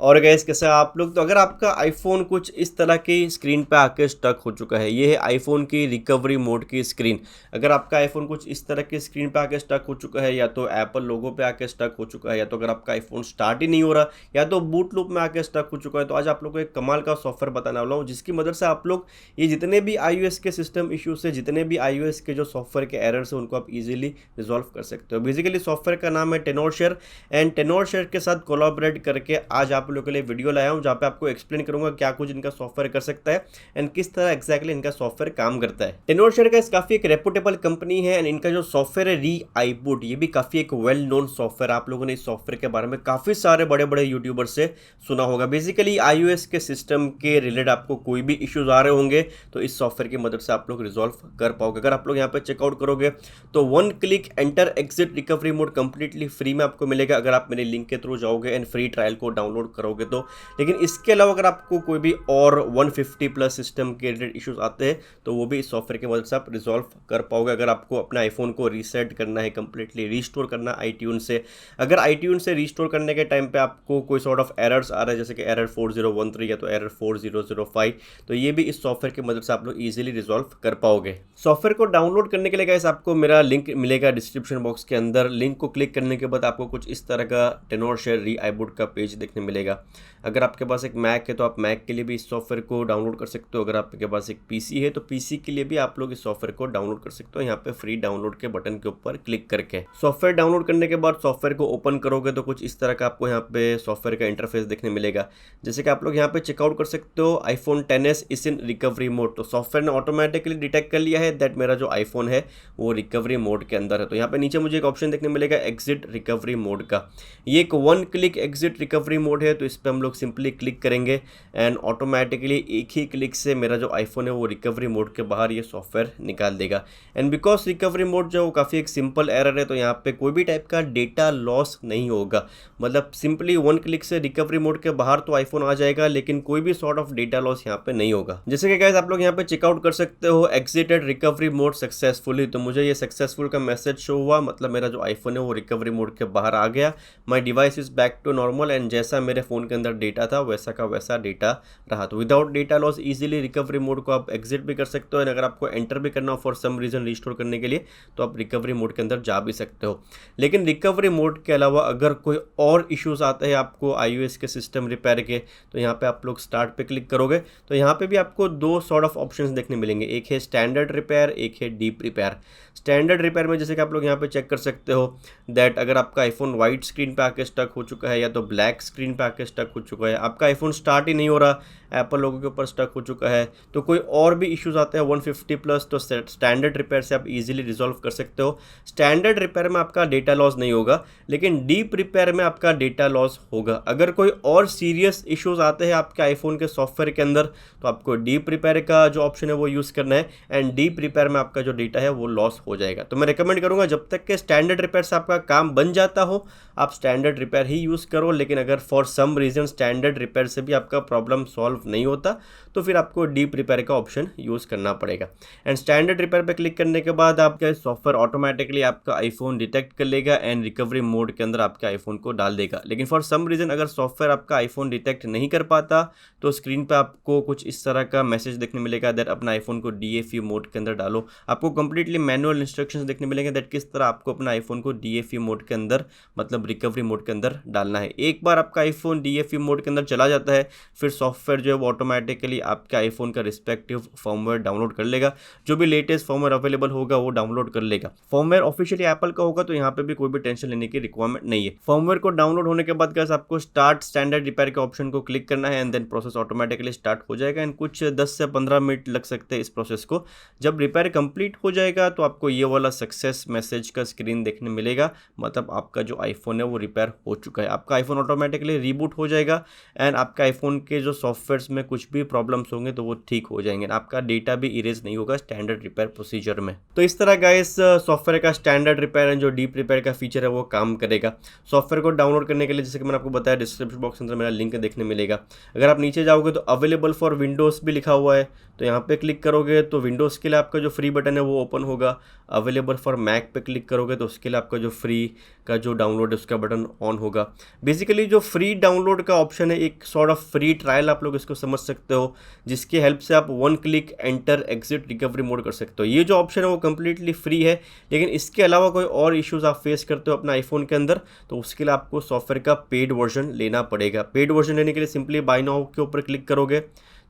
और गाइस कैसे हैं आप लोग। तो अगर आपका आईफोन कुछ इस तरह की स्क्रीन पे आके स्टक हो चुका है, ये है आईफोन की रिकवरी मोड की स्क्रीन। अगर आपका आईफोन कुछ इस तरह की स्क्रीन पे आके स्टक हो चुका है, या तो एप्पल लोगो पे आके स्टक हो चुका है, या तो अगर आपका आईफोन स्टार्ट ही नहीं हो रहा, या तो बूट लूप में आके स्टक हो चुका है, तो आज आप लोग को एक कमाल का सॉफ्टवेयर बताने वाला हूँ जिसकी मदद से आप लोग ये जितने भी iOS के सिस्टम इश्यूज है, जितने भी iOS के जो सॉफ्टवेयर के एरर्स है, उनको आप इजीली रिजॉल्व कर सकते हो। बेसिकली सॉफ्टवेयर का नाम है टेनोरशेयर, एंड टेनोरशेयर के साथ कोलैबोरेट करके आज आप लोगों के लिए वीडियो लाया हूं जहां पे आपको एक्सप्लेन करूंगा क्या कुछ इनका सॉफ्टवेयर कर सकता है एंड किस तरह एक्जैक्टली इनका सॉफ्टवेयर काम करता है। टेनोरशेयर का काफी एक रेपुटेबल कंपनी है एंड इनका जो सॉफ्टवेयर है री-आईबूट, ये भी काफी एक वेल नोन सॉफ्टवेयर। आप लोगों ने इस सॉफ्टवेयर के बारे में काफी सारे बड़े बड़े यूट्यूबर से सुना होगा। बेसिकली iOS के सिस्टम के रिलेटेड आपको कोई भी इश्यूज आ रहे होंगे तो इस सॉफ्टवेयर की मदद से आप लोग रिजॉल्व कर पाओगे। अगर आप लोग यहाँ पे चेकआउट करोगे तो 1 click enter exit recovery mode completely free में आपको मिलेगा अगर आप मेरे लिंक के थ्रू जाओगे एंड फ्री ट्रायल को डाउनलोड करोगे तो। लेकिन इसके अलावा अगर आपको कोई भी और 150 प्लस सिस्टम के रिलेटेड इश्यूज आते हैं तो वो भी इस सॉफ्टवेयर की मदद से आप रिजॉल्व कर पाओगे। अगर आपको अपने आईफोन को रीसेट करना है, कंप्लीटली रीस्टोर करना है आईट्यून से, अगर आईट्यून से रीस्टोर करने के टाइम पे आपको कोई सॉर्ट ऑफ एरर्स आ रहा है, जैसे कि एरर 4013 या तो एरर 4005, तो ये भी इस सॉफ्टवेयर की मदद से आप लोग इजीली रिजॉल्व कर पाओगे। सॉफ्टवेयर को डाउनलोड करने के लिए गाइस आपको मेरा लिंक मिलेगा डिस्क्रिप्शन बॉक्स के अंदर। लिंक को क्लिक करने के बाद आपको कुछ इस तरह का टेनोरशेयर री-आईबूट का पेज देखने मिलेगा। अगर आपके पास एक मैक है तो आप मैक के लिए भी इस सॉफ्टवेयर को डाउनलोड कर सकते हो। अगर आपके पास एक पीसी है तो पीसी के लिए भी आप लोग इस सॉफ्टवेयर को डाउनलोड कर सकते हो, यहाँ पे फ्री डाउनलोड के बटन के ऊपर क्लिक करके। सॉफ्टवेयर डाउनलोड करने के बाद सॉफ्टवेयर को ओपन करोगे तो कुछ इस तरह का आपको यहाँ पे सॉफ्टवेयर का इंटरफेस देखने मिलेगा। जैसे कि आप लोग यहाँ पे चेकआउट कर सकते हो iPhone 10s is in recovery mode. तो सॉफ्टवेयर ने ऑटोमेटिकली डिटेक्ट कर लिया है दैट मेरा जो आईफोन है वो रिकवरी मोड के अंदर है। तो यहाँ पे नीचे मुझे एक ऑप्शन देखने मिलेगा एग्जिट रिकवरी मोड का। ये एक 1 क्लिक एग्जिट रिकवरी मोड है, तो इस पर हम लोग सिंपली क्लिक करेंगे एंड ऑटोमेटिकली एक ही क्लिक से मेरा जो आईफोन है वो रिकवरी मोड के बाहर ये सॉफ्टवेयर निकाल देगा। एंड बिकॉज रिकवरी मोड जो काफ़ी एक सिंपल एरर है, तो यहाँ पे कोई भी टाइप का डेटा लॉस नहीं होगा। मतलब सिंपली 1 क्लिक से रिकवरी मोड के बाहर तो आईफोन आ जाएगा, लेकिन कोई भी सॉर्ट ऑफ डेटा लॉस यहाँ पे नहीं होगा। जैसे कि गाइस आप लोग यहाँ पे चेकआउट कर सकते हो एग्जिटेड रिकवरी मोड सक्सेसफुली। तो मुझे ये सक्सेसफुल का मैसेज शो हुआ, मतलब मेरा जो आईफोन है वो रिकवरी मोड के बाहर आ गया। My device is back to normal, and जैसा मेरे फ़ोन के अंदर डेटा था वैसा का वैसा डेटा रहा। तो without data loss easily recovery mode को आप एग्जिट भी कर सकते हो, एंड अगर आपको एंटर भी करना हो फॉर सम रीज़न रिस्टोर करने के लिए तो आप रिकवरी मोड के अंदर जा भी सकते हो। लेकिन रिकवरी मोड के अलावा अगर कोई और इश्यूज आते हैं आपको iOS के सिस्टम रिपेयर के, तो यहाँ पे आप लोग स्टार्ट पे क्लिक करोगे तो यहाँ पे भी आपको दो सॉर्ट ऑफ ऑप्शंस देखने मिलेंगे। एक है स्टैंडर्ड रिपेयर, एक है डीप रिपेयर। स्टैंडर्ड रिपेयर में जैसे कि आप लोग यहाँ पे चेक कर सकते हो दैट अगर आपका आईफोन वाइट स्क्रीन पे आके स्टक हो चुका है या तो ब्लैक स्क्रीन पे आके स्टक हो चुका है, आपका आईफोन स्टार्ट ही नहीं हो रहा, एप्पल लोगों के ऊपर स्टक हो चुका है, तो कोई और भी इश्यूज आते हैं 150 प्लस, तो स्टैंडर्ड रिपेयर से आप इजीली रिजॉल्व कर सकते हो। स्टैंडर्ड रिपेयर में आपका डेटा लॉस नहीं होगा, लेकिन डीप रिपेयर में आपका डेटा लॉस होगा। अगर कोई और सीरियस इश्यूज आते हैं आपके आईफोन के सॉफ्टवेयर के अंदर तो आपको डीप रिपेयर का जो ऑप्शन है वो यूज़ करना है, एंड डीप रिपेयर में आपका जो डेटा है वो लॉस हो जाएगा। तो मैं रिकमेंड करूँगा जब तक के स्टैंडर्ड रिपेयर से आपका काम बन जाता हो आप स्टैंडर्ड रिपेयर ही यूज़ करो। लेकिन अगर for some reason standard repair से भी आपका प्रॉब्लम सॉल्व नहीं होता तो फिर आपको डीप रिपेयर का ऑप्शन यूज़ करना पड़ेगा। एंड स्टैंडर्ड रिपेयर पे क्लिक करने के बाद आपका सॉफ्टवेयर ऑटोमेटिकली आपका आईफोन डिटेक्ट कर लेगा एंड रिकवरी मोड के अंदर आपके आईफोन को डाल देगा। लेकिन फॉर सम रीज़न अगर सॉफ्टवेयर आपका आईफोन डिटेक्ट नहीं कर पाता तो स्क्रीन पे आपको कुछ इस तरह का मैसेज देखने मिलेगा दैट अपना आईफोन को DFE मोड के अंदर डालो। आपको कंप्लीटली मैनुअल इंस्ट्रक्शंस देखने मिलेंगे दैट किस तरह आपको अपना आईफोन को DFE मोड के अंदर, मतलब रिकवरी मोड के अंदर डालना है। एक बार आपका आईफोन DFE मोड के अंदर चला जाता है फिर सॉफ्टवेयर जो है वो ऑटोमेटिकली आपके आईफोन का रिस्पेक्टिव फर्मवेयर डाउनलोड कर लेगा। जो भी लेटेस्ट फर्मवेयर अवेलेबल होगा वो डाउनलोड कर लेगा। फर्मवेयर ऑफिशियली एप्पल का होगा तो यहाँ पे भी कोई भी टेंशन लेने की रिक्वायरमेंट नहीं है। फर्मवेयर को डाउनलोड होने के बाद गाइस आपको स्टार्ट स्टैंडर्ड रिपेयर के ऑप्शन को क्लिक करना है and then process automatically start हो जाएगा। एंड कुछ 10 से 15 मिनट लग सकते हैं इस प्रोसेस को। जब रिपेयर कंप्लीट हो जाएगा तो आपको ये वाला सक्सेस मैसेज का स्क्रीन देखने मिलेगा, मतलब आपका जो आईफोन है वो रिपेयर हो चुका है। आपका आईफोन ऑटोमेटिकली रीबूट हो जाएगा एंड आपका आईफोन के जो सॉफ्टवेयर्स में कुछ भी प्रॉब्लम्स होंगे तो वो ठीक हो जाएंगे। आपका डेटा भी इरेज नहीं होगा स्टैंडर्ड रिपेयर प्रोसीजर में। तो इस तरह गाइस सॉफ्टवेयर का स्टैंडर्ड रिपेयर एंड जो डीप रिपेयर का फीचर है वो काम करेगा। सॉफ्टवेयर को डाउनलोड करने के लिए जैसे कि मैंने आपको बताया डिस्क्रिप्शन बॉक्स अंदर मेरा लिंक देखने मिलेगा। अगर आप नीचे जाओगे तो अवेलेबल फॉर विंडोज़ भी लिखा हुआ है, तो यहाँ पे क्लिक करोगे तो विंडोज़ के लिए आपका जो फ्री बटन है वो ओपन होगा। अवेलेबल फॉर मैक पे क्लिक करोगे तो उसके लिए आपका जो फ्री का जो डाउनलोड है उसका बटन ऑन होगा। बेसिकली जो फ्री डाउनलोड डाउनलोड का ऑप्शन है, एक सॉर्ट ऑफ फ्री ट्रायल आप लोग इसको समझ सकते हो, जिसकी हेल्प से आप 1 click enter exit recovery mode कर सकते हो। ये जो ऑप्शन है वो कम्प्लीटली फ्री है, लेकिन इसके अलावा कोई और इश्यूज़ आप फेस करते हो अपना आईफोन के अंदर तो उसके लिए आपको सॉफ्टवेयर का पेड वर्जन लेना पड़ेगा। पेड वर्जन लेने के लिए सिंपली बाय नाउ के ऊपर क्लिक करोगे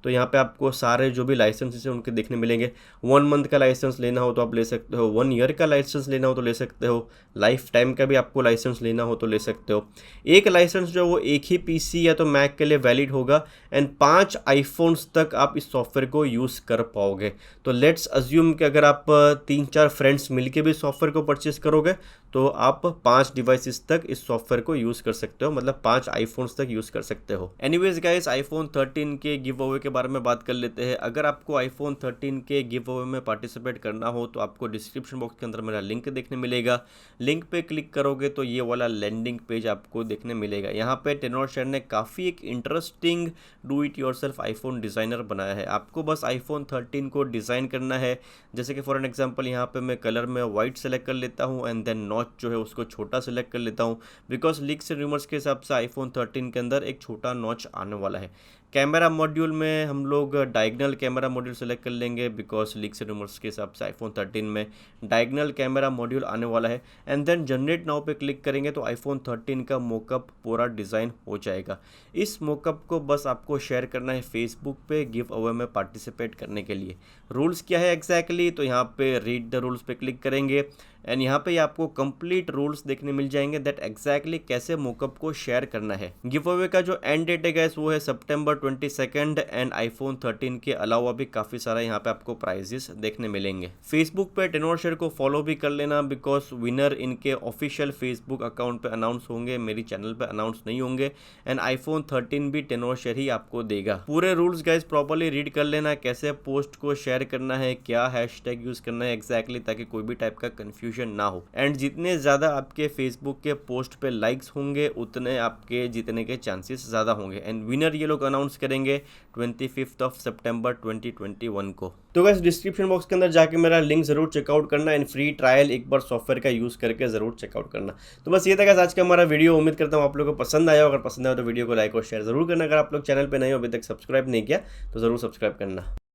तो यहाँ पे आपको सारे जो भी लाइसेंसेस हैं उनके देखने मिलेंगे। 1 मंथ का लाइसेंस लेना हो तो आप ले सकते हो, 1 ईयर का लाइसेंस लेना हो तो ले सकते हो, लाइफ टाइम का भी आपको लाइसेंस लेना हो तो ले सकते हो। एक लाइसेंस जो वो एक ही पीसी या तो मैक के लिए वैलिड होगा एंड 5 आईफोन्स तक आप इस सॉफ्टवेयर को यूज़ कर पाओगे। तो लेट्स अज्यूम कि अगर आप 3-4 फ्रेंड्स मिलके भी सॉफ्टवेयर को परचेस करोगे तो आप 5 डिवाइसेस तक इस सॉफ्टवेयर को यूज़ कर सकते हो, मतलब 5 आईफोन्स तक यूज़ कर सकते हो। एनीवेज गाइस, आईफोन 13 के गिव अवे के बारे में बात कर लेते हैं। अगर आपको आईफोन 13 के गिव अवे में पार्टिसिपेट करना हो तो आपको डिस्क्रिप्शन बॉक्स के अंदर मेरा लिंक देखने मिलेगा। लिंक पे क्लिक करोगे तो ये वाला लैंडिंग पेज आपको देखने मिलेगा। यहाँ पे टेनोर ने काफ़ी एक interesting do it yourself iPhone designer बनाया है। आपको बस आईफोन 13 को डिज़ाइन करना है। जैसे कि फॉर एन एग्जांपल यहाँ पे मैं कलर में वाइट सेलेक्ट कर लेता हूँ एंड देन नॉच जो है उसको छोटा सेलेक्ट कर लेता हूँ, बिकॉज लीक्स एंड रूमर्स के हिसाब से आईफोन 13 के अंदर एक छोटा नॉच आने वाला है। कैमरा मॉड्यूल में हम लोग डायगनल कैमरा मॉड्यूल सेलेक्ट कर लेंगे, बिकॉज लीक्स एंड रूमर्स के हिसाब से आईफोन 13 में डायगनल कैमरा मॉड्यूल आने वाला है। एंड देन जनरेट नाउ पे क्लिक करेंगे तो आईफोन 13 का मोकअप पूरा डिज़ाइन हो जाएगा। इस मोकअप को बस आपको शेयर करना है फेसबुक पे गिव अवे में पार्टिसिपेट करने के लिए। रूल्स क्या है एग्जैक्टली, तो यहाँ पे रीड द रूल्स पे क्लिक करेंगे एंड यहाँ पे आपको कंप्लीट रूल्स देखने मिल जाएंगे दैट एग्जैक्टली कैसे मोकअप को शेयर करना है। गिव अवे का जो एंड डेट है गाइस वो है सितंबर 22 एंड आईफोन 13 के अलावा भी काफ़ी सारा यहाँ पे आपको प्राइजेस देखने मिलेंगे। फेसबुक पे टेनोर शेयर को फॉलो भी कर लेना, बिकॉज विनर इनके ऑफिशियल फेसबुक अकाउंट पे अनाउंस होंगे, मेरी चैनल पे अनाउंस नहीं होंगे। एंड आईफोन 13 भी टेनोर शेयर ही आपको देगा। पूरे रूल्स गाइस प्रॉपर्ली रीड कर लेना, कैसे पोस्ट को शेयर करना है, क्या हैशटैग यूज करना है एग्जैक्टली, ताकि कोई भी टाइप का कंफ्यूजन ना हो। एंड जितने ज़्यादा आपके फेसबुक के पोस्ट पे लाइक्स होंगे उतने आपके जीतने के चांसेस ज़्यादा होंगे। एंड विनर ये लोग अनाउंस करेंगे 25 सितंबर 2021 को। तो गाइस डिस्क्रिप्शन बॉक्स के अंदर जाके मेरा लिंक जरूर चेकआउट करना एंड फ्री ट्रायल एक बार सॉफ्टवेयर का यूज़ करके ज़रूर चेकआउट करना। तो बस ये था गाइस आज का हमारा वीडियो। उम्मीद करता हूँ आप लोगों को पसंद आया। अगर पसंद आया तो वीडियो को लाइक और शेयर जरूर करना। अगर आप लोग चैनल पर नए हो, अभी तक सब्सक्राइब नहीं किया तो ज़रूर सब्सक्राइब करना।